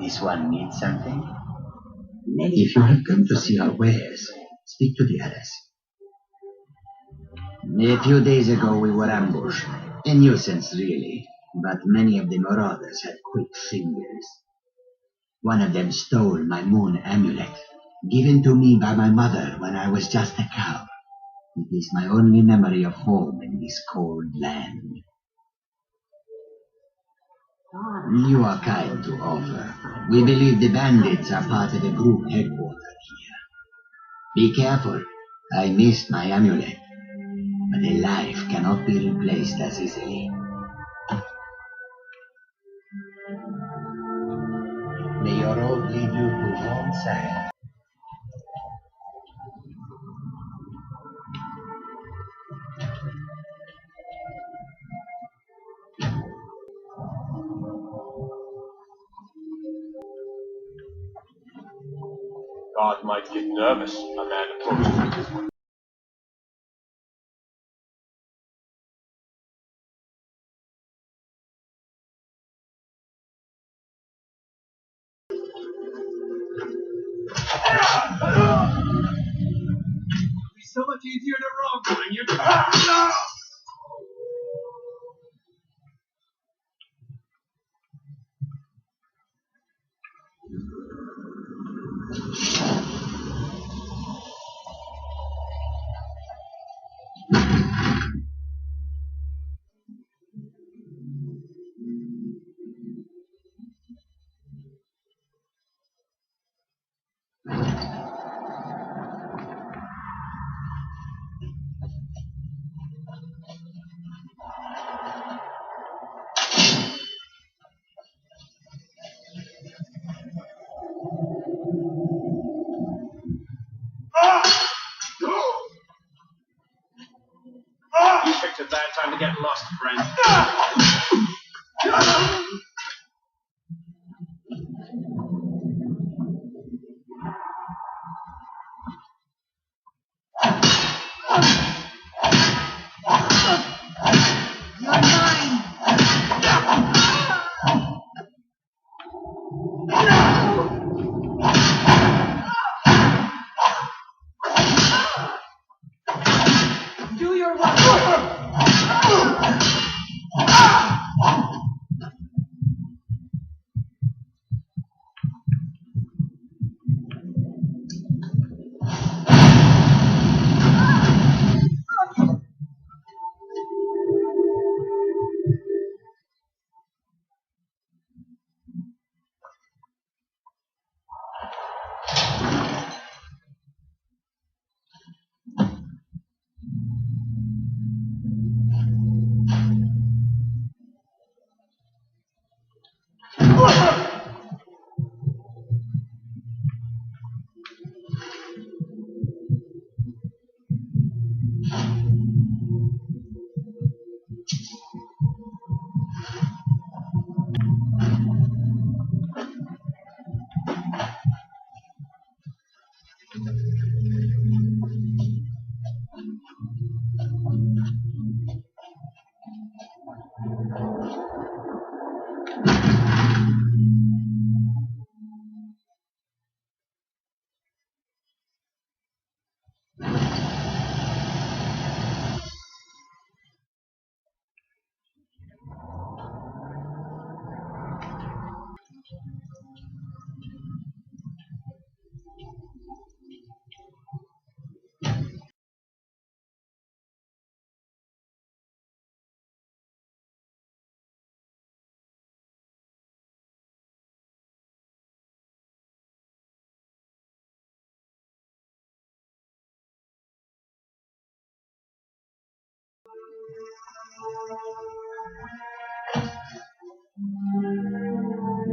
This one needs something? If you have come to see our wares, speak to the others. A few days ago we were ambushed. A nuisance, really. But many of the marauders had quick fingers. One of them stole my moon amulet, given to me by my mother when I was just a cow. It is my only memory of home in this cold land. You are kind to offer. We believe the bandits are part of a group headquartered here. Be careful. I missed my amulet. But a life cannot be replaced as easily. May your road lead you to warm sand. God might get nervous. A man approaches with his It's so much easier to rob when you're... You picked a bad time to get lost, friend. Do your work!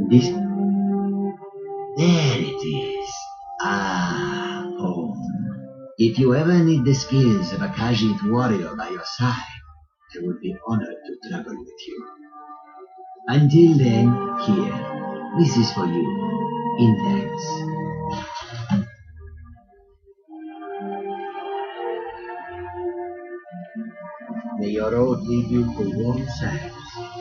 This... There it is. Ah, home. If you ever need the skills of a Khajiit warrior by your side, I would be honored to travel with you. Until then, here, this is for you, in thanks. May your road lead you to warm sands.